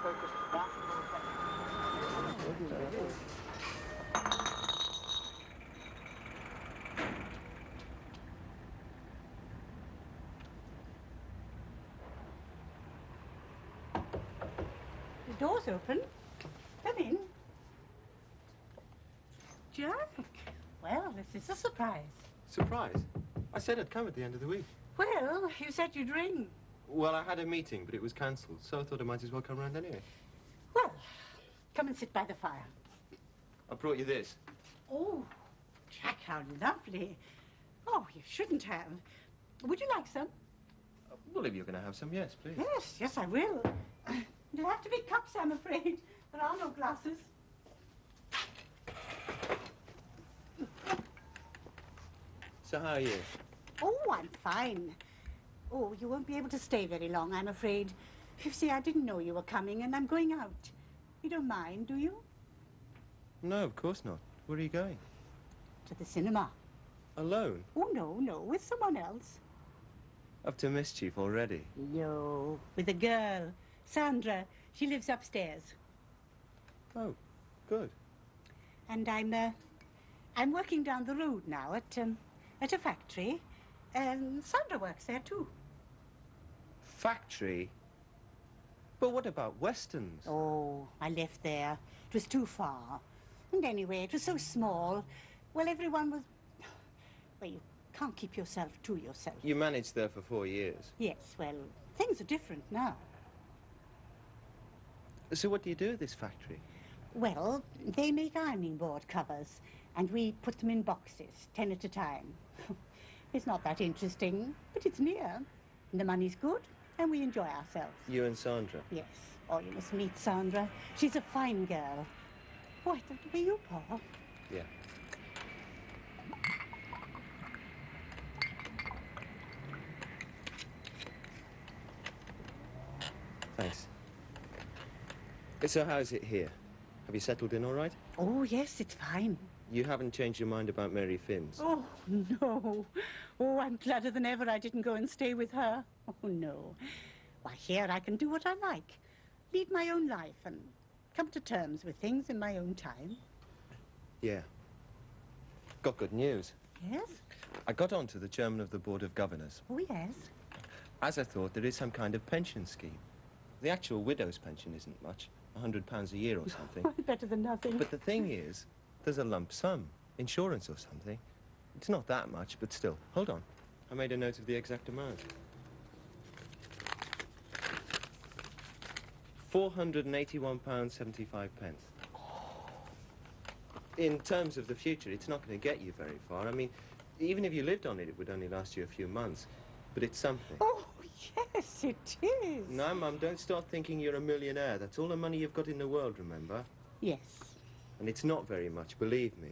focused national attention. The door's open. Come in. Jack, well, this is a surprise. Surprise? I said I'd come at the end of the week. Well, you said you'd ring. Well, I had a meeting, but it was cancelled, so I thought I might as well come round anyway. Well, come and sit by the fire. I brought you this. Oh, Jack, how lovely. Oh, you shouldn't have. Would you like some? Well, if you're going to have some, yes, please. Yes, yes, I will. It'll have to be cups, I'm afraid. There are no glasses. So how are you? Oh, I'm fine. Oh, you won't be able to stay very long, I'm afraid. You see, I didn't know you were coming, and I'm going out. You don't mind, do you? No, of course not. Where are you going? To the cinema. Alone? Oh, no, no, with someone else. Up to mischief already? No, with a girl. Sandra. She lives upstairs. Oh, good. And I'm working down the road now at a factory. Sandra works there, too. Factory? But what about Westerns? Oh, I left there. It was too far. And anyway, it was so small. Well, everyone was... Well, you can't keep yourself to yourself. You managed there for 4 years? Yes, well, things are different now. So what do you do at this factory? Well, they make ironing board covers, and we put them in boxes, 10 at a time. It's not that interesting, but it's near. And the money's good, and we enjoy ourselves. You and Sandra? Yes. Oh, you must meet Sandra. She's a fine girl. Oh, I thought it was you, Paul. Yeah. Thanks. So how's it here? Have you settled in all right? Oh, yes, it's fine. You haven't changed your mind about Mary Finns? Oh, no. Oh, I'm gladder than ever I didn't go and stay with her. Oh, no. Why, here I can do what I like. Lead my own life and come to terms with things in my own time. Yeah. Got good news. Yes? I got on to the chairman of the Board of Governors. Oh, yes. As I thought, there is some kind of pension scheme. The actual widow's pension isn't much, £100 a year or something. Better than nothing. But the thing is, there's a lump sum, insurance or something. It's not that much, but still. Hold on. I made a note of the exact amount. £481.75. In terms of the future, it's not going to get you very far. I mean, even if you lived on it, it would only last you a few months. But it's something. Oh, yes, it is. No, Mum, don't start thinking you're a millionaire. That's all the money you've got in the world, remember? Yes. And it's not very much, believe me.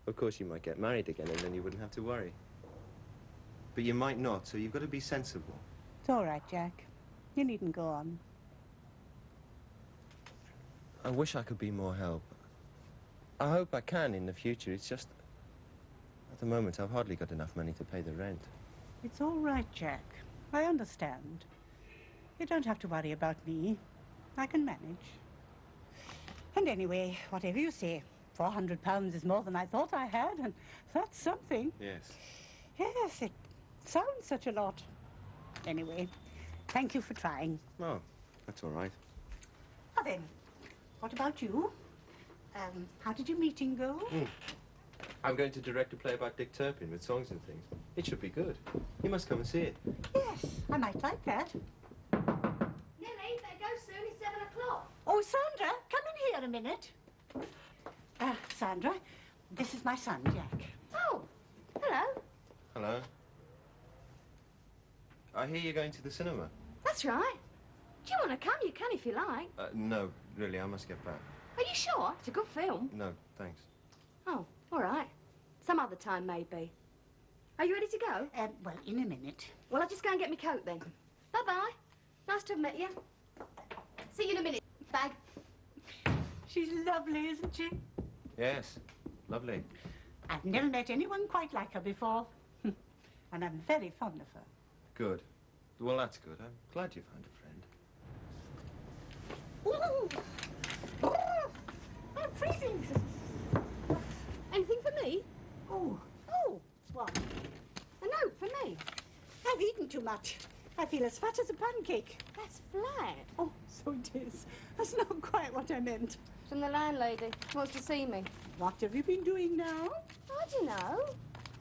Of course, you might get married again, and then you wouldn't have to worry. But you might not, so you've got to be sensible. It's all right, Jack. You needn't go on. I wish I could be more help. I hope I can in the future. It's just... At the moment, I've hardly got enough money to pay the rent. It's all right, Jack. I understand. You don't have to worry about me. I can manage. And anyway, whatever you say, £400 is more than I thought I had, and that's something. Yes. Yes, it sounds such a lot. Anyway, thank you for trying. Oh, that's all right. Well then, what about you? How did your meeting go? I'm going to direct a play about Dick Turpin with songs and things. It should be good. You must come and see it. Yes, I might like that. Nellie, better go soon. It's 7 o'clock. Oh, Sandra, come in here a minute. Sandra, this is my son, Jack. Oh, hello. Hello. I hear you're going to the cinema. That's right. Do you want to come? You can if you like. No, really, I must get back. Are you sure? It's a good film. No, thanks. Oh, all right. Some other time, maybe. Are you ready to go? Well, in a minute. Well, I'll just go and get my coat then. Bye-bye. Nice to have met you. See you in a minute. Bag. She's lovely, isn't she? Yes, lovely. I've never met anyone quite like her before. And I'm very fond of her. Good. Well, that's good. I'm glad you found a friend. Ooh. I'm freezing. Anything for me? Oh, Oh, what? a note for me. I've eaten too much. I feel as fat as a pancake. That's flat. Oh, so it is. That's not quite what I meant. From the landlady. Wants to see me. What have you been doing now? I don't know.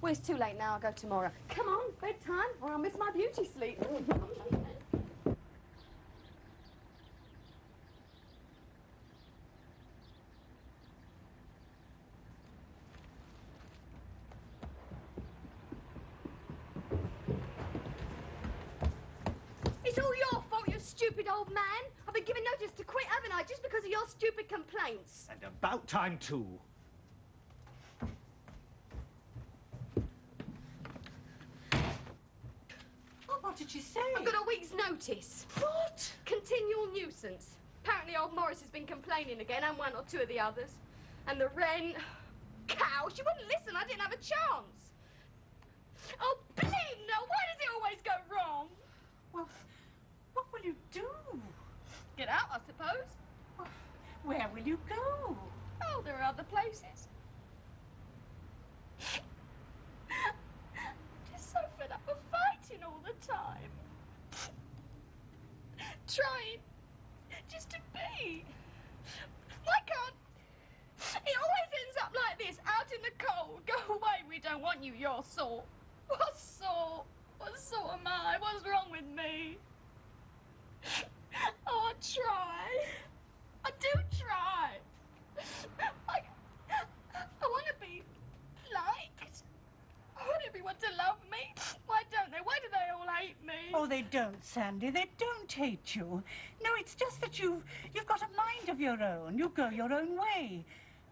Well, it's too late now. I'll go tomorrow. Come on, bedtime, or I'll miss my beauty sleep. It's all your fault, you stupid old man. I've been given notice to quit, haven't I, just because of your stupid complaints. And about time, too. Oh, what did she say? I've got a week's notice. What? Continual nuisance. Apparently old Morris has been complaining again, and one or two of the others. And the rent... Cow, she wouldn't listen. I didn't have a chance. Oh, bleed no! Why does it always go wrong? Well, what will you do? Get out, I suppose. Where will you go? Oh, there are other places. Just so fed up of fighting all the time. Trying just to be. Why can't... It always ends up like this, out in the cold. Go away, we don't want you, your sort. What sort? What sort am I? What's wrong with me? Oh, I try. I do try. I want to be liked. I want everyone to love me. Why don't they? Why do they all hate me? Oh, they don't, Sandy. They don't hate you. No, it's just that you've got a mind of your own. You go your own way.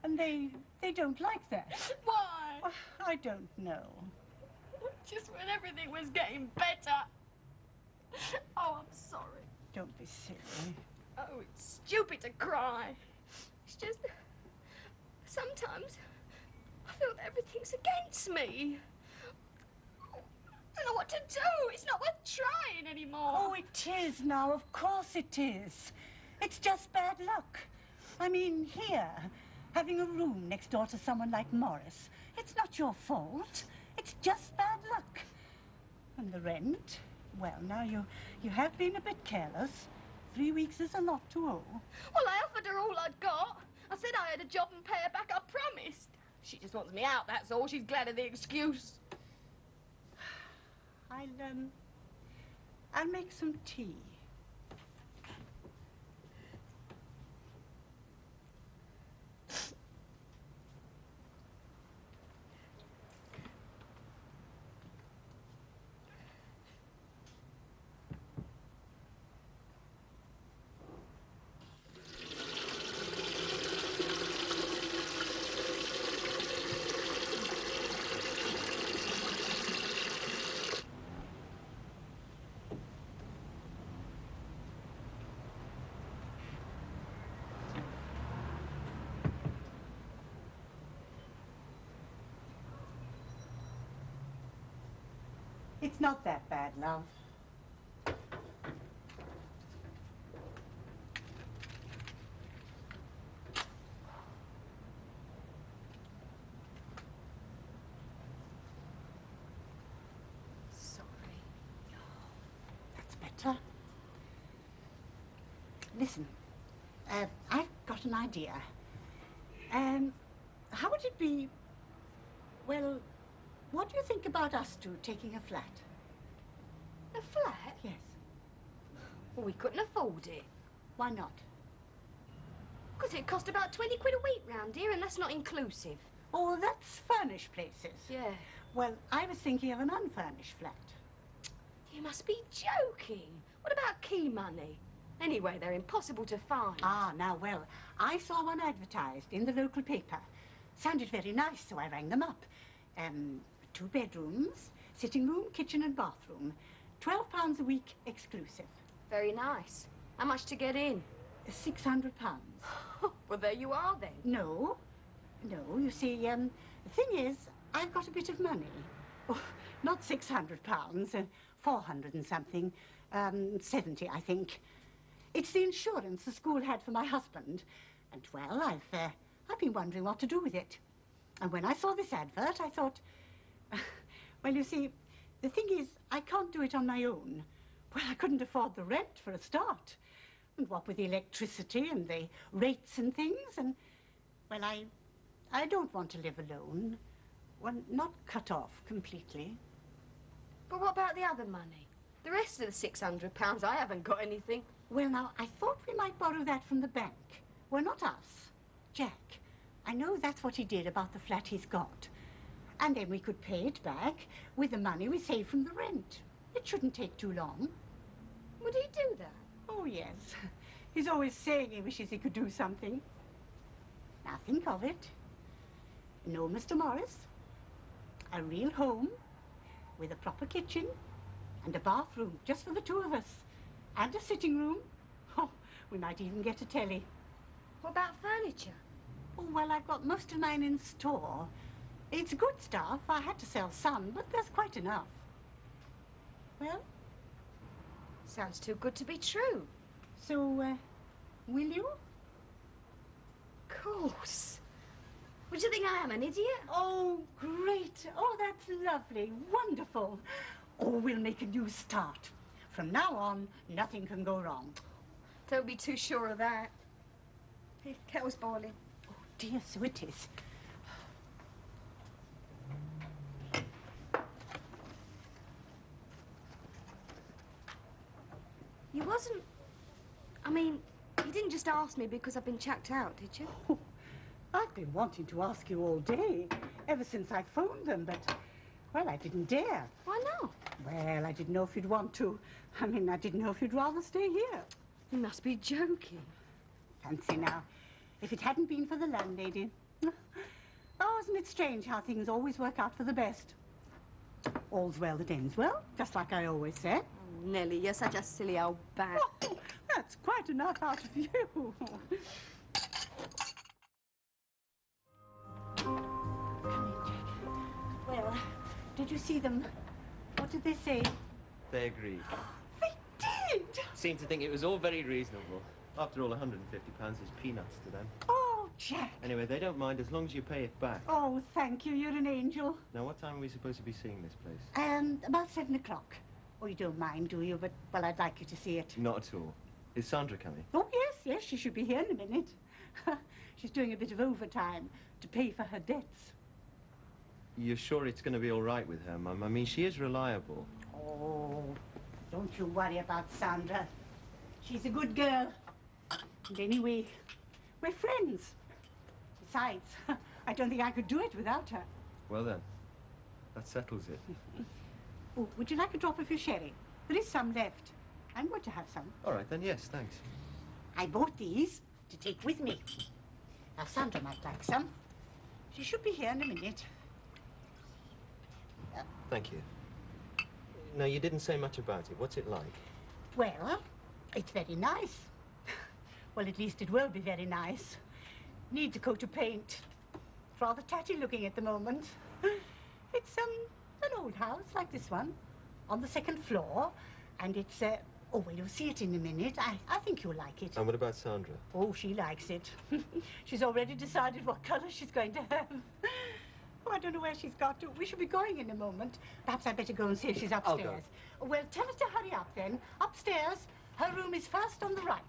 And they don't like that. Why? Oh, I don't know. Just when everything was getting better. Oh, I'm sorry. Don't be silly. Oh, it's stupid to cry. It's just... Sometimes I feel that everything's against me. I don't know what to do. It's not worth trying anymore. Oh, it is now. Of course it is. It's just bad luck. I mean, here, having a room next door to someone like Morris, it's not your fault. It's just bad luck. And the rent? Well, now you have been a bit careless. 3 weeks is a lot to owe. Well, I offered her all I'd got. I said I had a job and pay her back, I promised. She just wants me out, that's all. She's glad of the excuse. I'll make some tea. It's not that bad, love. Sorry. That's better. Listen, I've got an idea. How would it be, well, what do you think about us two taking a flat? A flat? Yes. Well, we couldn't afford it. Why not? Because it cost about 20 quid a week round here, and that's not inclusive. Oh, that's furnished places. Yeah. Well, I was thinking of an unfurnished flat. You must be joking. What about key money? Anyway, they're impossible to find. Ah, now, well, I saw one advertised in the local paper. Sounded very nice, so I rang them up. 2 bedrooms, sitting room, kitchen and bathroom. £12 a week exclusive. Very nice. How much to get in? £600. Well, there you are, then. No, you see, the thing is, I've got a bit of money. Oh, not £600, 400 and something, 70, I think. It's the insurance the school had for my husband. And, well, I've been wondering what to do with it. And when I saw this advert, I thought, well, you see, the thing is, I can't do it on my own. Well, I couldn't afford the rent for a start. And what with the electricity and the rates and things, and, well, I don't want to live alone. Well, not cut off completely. But what about the other money? The rest of the £600, I haven't got anything. Well, now, I thought we might borrow that from the bank. Well, not us. Jack. I know that's what he did about the flat he's got. And then we could pay it back with the money we saved from the rent. It shouldn't take too long. Would he do that? Oh, yes. He's always saying he wishes he could do something. Now, think of it. No, Mr. Morris. A real home with a proper kitchen and a bathroom just for the two of us. And a sitting room. Oh, we might even get a telly. What about furniture? Oh, well, I've got most of mine in store. It's good stuff. I had to sell some, but there's quite enough. Well? Sounds too good to be true. So, will you? Of course. Would you think I am an idiot? Oh, great. Oh, that's lovely. Wonderful. Oh, we'll make a new start. From now on, nothing can go wrong. Don't be too sure of that. Here, kettle's boiling. Oh, dear, so it is. You wasn't... I mean, you didn't just ask me because I've been chucked out, did you? Oh, I've been wanting to ask you all day, ever since I phoned them, but, well, I didn't dare. Why not? Well, I didn't know if you'd want to. I mean, I didn't know if you'd rather stay here. You must be joking. Fancy now, if it hadn't been for the landlady. Oh, isn't it strange how things always work out for the best? All's well that ends well, just like I always said. Oh, Nellie, you're such a silly old bat. Oh, that's quite enough out of you. Come in, Jack. Well, did you see them? What did they say? They agreed. They did! Seemed to think it was all very reasonable. After all, £150 is peanuts to them. Oh, Jack. Anyway, they don't mind as long as you pay it back. Oh, thank you. You're an angel. Now, what time are we supposed to be seeing this place? About 7 o'clock. Oh, you don't mind, do you? But, well, I'd like you to see it. Not at all. Is Sandra coming? Oh, yes, she should be here in a minute. She's doing a bit of overtime to pay for her debts. You're sure it's going to be all right with her, Mum? I mean, she is reliable. Oh, don't you worry about Sandra. She's a good girl. And anyway, we're friends. Besides, I don't think I could do it without her. Well, then, that settles it. Oh, would you like a drop of your sherry? There is some left. I'm going to have some. All right, then, yes, thanks. I bought these to take with me. Now, Sandra might like some. She should be here in a minute. Thank you. No, you didn't say much about it. What's it like? Well, it's very nice. Well, at least it will be very nice. Needs a coat of paint. It's rather tatty looking at the moment. It's, an old house like this one, on the 2nd floor, and it's, oh, well, you'll see it in a minute. I think you'll like it. And what about Sandra? Oh, she likes it. She's already decided what colour she's going to have. Oh, I don't know where she's got to. We should be going in a moment. Perhaps I'd better go and see if she's upstairs. I'll go. Well, tell her to hurry up then. Upstairs. Her room is first on the right.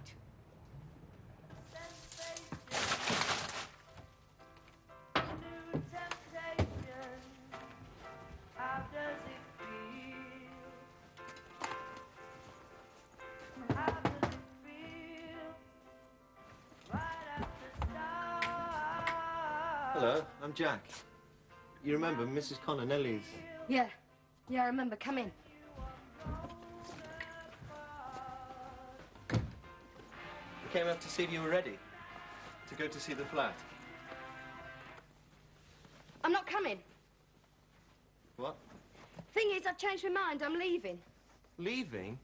Hello, I'm Jack. You remember Mrs. Connor, Nellie's? Yeah, I remember. Come in. I came up to see if you were ready to go to see the flat. I'm not coming. What? Thing is, I've changed my mind. I'm leaving. Leaving?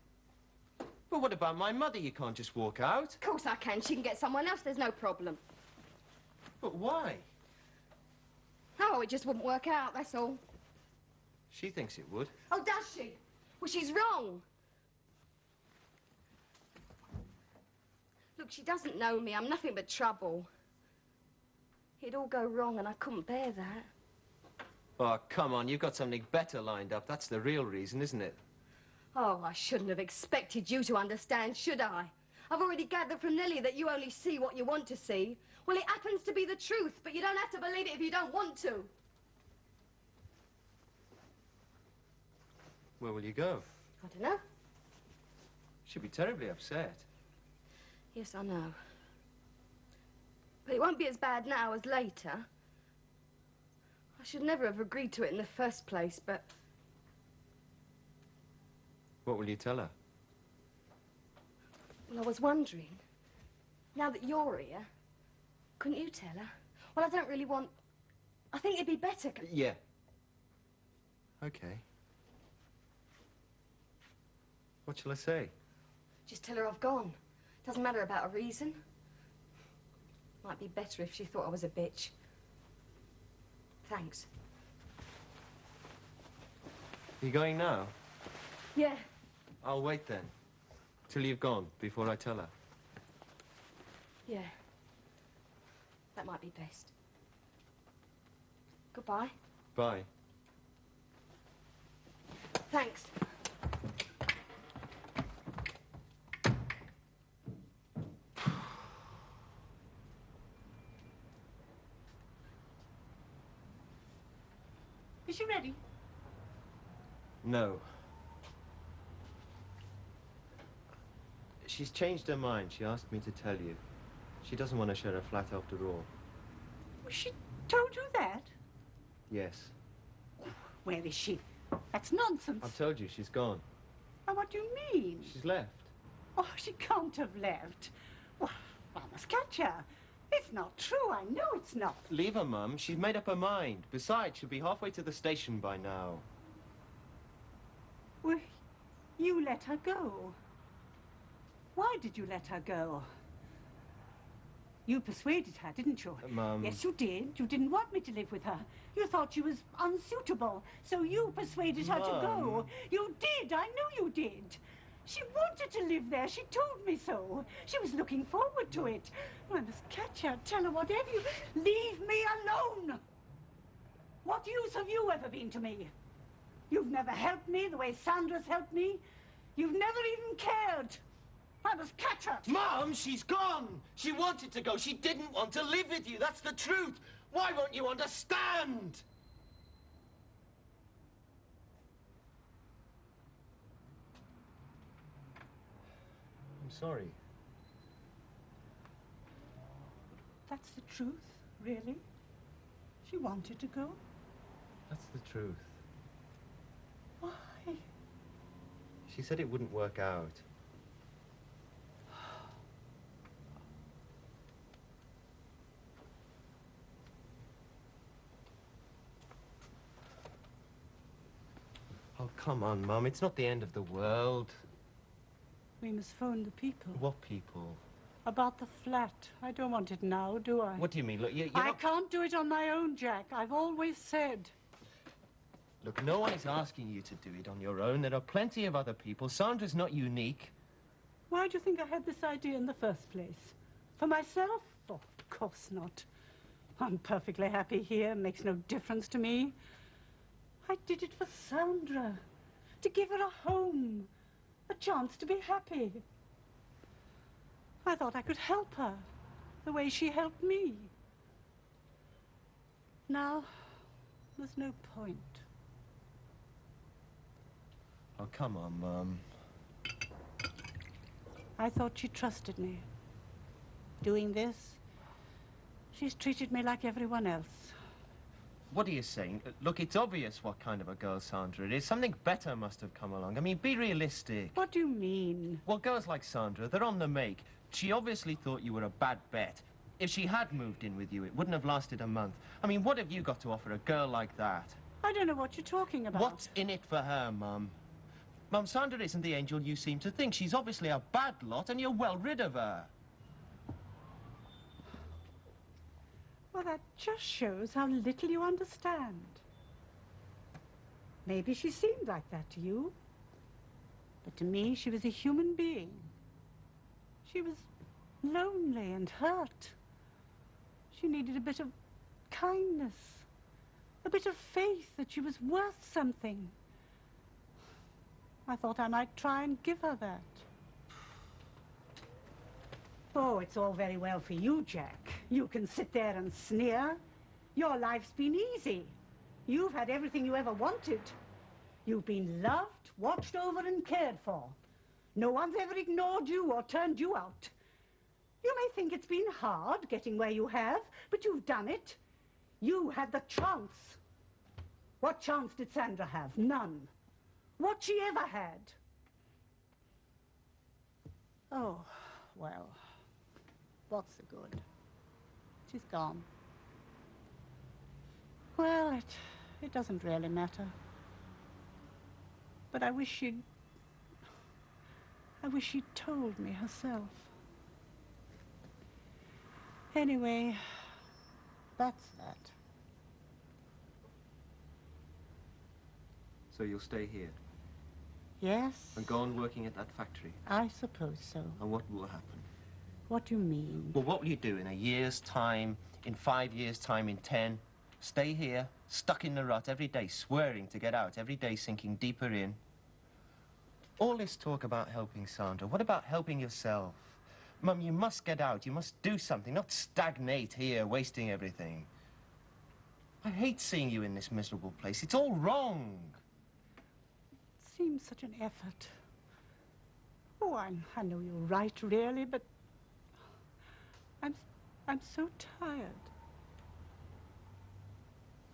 Well, what about my mother? You can't just walk out. Of course I can. She can get someone else. There's no problem. But why? Oh, it just wouldn't work out, that's all. She thinks it would. Oh, does she? Well, she's wrong. she doesn't know me. I'm nothing but trouble. It'd all go wrong and I couldn't bear that. Oh, come on, you've got something better lined up. That's the real reason, isn't it? Oh, I shouldn't have expected you to understand, should I? I've already gathered from Nellie that you only see what you want to see. Well, it happens to be the truth, but you don't have to believe it if you don't want to. Where will you go? I don't know. She'll be terribly upset. Yes, I know. But it won't be as bad now as later. I should never have agreed to it in the first place, but... What will you tell her? Well, I was wondering, now that you're here, couldn't you tell her? Well, I don't really want... I think it'd be better... Yeah. Okay. What shall I say? Just tell her I've gone. Doesn't matter about a reason. Might be better if she thought I was a bitch. Thanks. You going now? Yeah. I'll wait then. Till you've gone, before I tell her. Yeah. That might be best. Goodbye. Bye. Thanks. Is she ready? No. She's changed her mind. She asked me to tell you. She doesn't want to share her flat after all. Well, she told you that? Yes. Where is she? That's nonsense. I've told you, she's gone. Oh, what do you mean? She's left. Oh, she can't have left. Well, I must catch her. It's not true. I know it's not. Leave her, Mum. She's made up her mind. Besides, she'll be halfway to the station by now. Well, you let her go. Why did you let her go? You persuaded her, didn't you? Mum... Yes, you did. You didn't want me to live with her. You thought she was unsuitable, so you persuaded her to go. Mum. You did. I know you did. She wanted to live there. She told me so. She was looking forward to it. I must catch her, tell her whatever you... Leave me alone! What use have you ever been to me? You've never helped me the way Sandra's helped me. You've never even cared. I must catch her. Mum, she's gone! She wanted to go. She didn't want to live with you. That's the truth. Why won't you understand? I'm sorry. That's the truth, really? She wanted to go? That's the truth. Why? She said it wouldn't work out. Oh, come on, Mum. It's not the end of the world. We must phone the people. What people? About the flat. I don't want it now, do I? What do you mean? Look, you're I not... can't do it on my own, Jack. I've always said. Look, no one is asking you to do it on your own. There are plenty of other people. Sandra's not unique. Why do you think I had this idea in the first place? For myself? Oh, of course not. I'm perfectly happy here. Makes no difference to me. I did it for Sandra. To give her a home. A chance to be happy. I thought I could help her. The way she helped me. Now, there's no point. Oh, come on, Mum. I thought she trusted me. Doing this, she's treated me like everyone else. What are you saying? Look, it's obvious what kind of a girl Sandra is. Something better must have come along. I mean, be realistic. What do you mean? Well, girls like Sandra, they're on the make. She obviously thought you were a bad bet. If she had moved in with you, it wouldn't have lasted a month. I mean, what have you got to offer a girl like that? I don't know what you're talking about. What's in it for her, Mum? Mum, Sandra isn't the angel you seem to think. She's obviously a bad lot, and you're well rid of her. Well, that just shows how little you understand. Maybe she seemed like that to you. But to me, she was a human being. She was lonely and hurt. She needed a bit of kindness, a bit of faith that she was worth something. I thought I might try and give her that. Oh, it's all very well for you, Jack. You can sit there and sneer. Your life's been easy. You've had everything you ever wanted. You've been loved, watched over and cared for. No one's ever ignored you or turned you out. You may think it's been hard getting where you have, but you've done it. You had the chance. What chance did Sandra have? None. What she ever had. Oh, well, what's the good? She's gone. Well, it doesn't really matter. But I wish she'd told me herself. Anyway, that's that. So you'll stay here? Yes? And go on working at that factory? I suppose so. And what will happen? What do you mean? Well, what will you do in a year's time, in 5 years' time, in 10? Stay here, stuck in the rut every day, swearing to get out, every day sinking deeper in? All this talk about helping Sandra, what about helping yourself? Mum, you must get out, you must do something, not stagnate here, wasting everything. I hate seeing you in this miserable place. It's all wrong. It seems such an effort. Oh, I know you're right, really, but I'm so tired.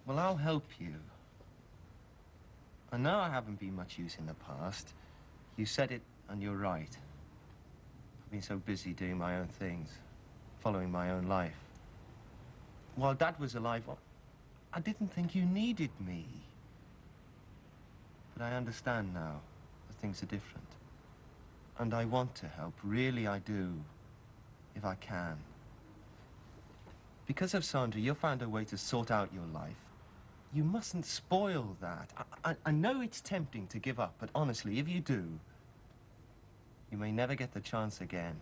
Well, I'll help you. I know I haven't been much use in the past. You said it, and you're right. I've been so busy doing my own things, following my own life. While Dad was alive, well, I didn't think you needed me. But I understand now that things are different. And I want to help, really I do, if I can. Because of Sandra, you found a way to sort out your life. You mustn't spoil that. I know it's tempting to give up, but honestly, if you do, you may never get the chance again.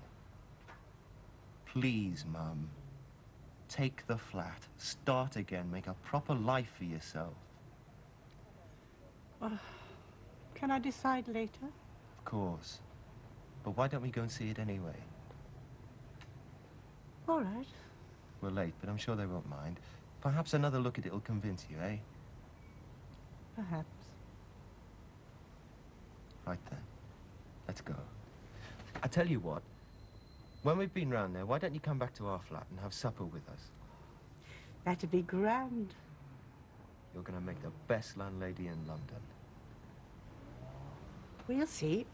Please, Mum, take the flat, start again, make a proper life for yourself. Can I decide later? Of course. But why don't we go and see it anyway? All right. We're late, but I'm sure they won't mind. Perhaps another look at it will convince you, eh? Perhaps. Right then. Let's go. I tell you what. When we've been round there, why don't you come back to our flat and have supper with us? That'd be grand. You're going to make the best landlady in London. We'll see.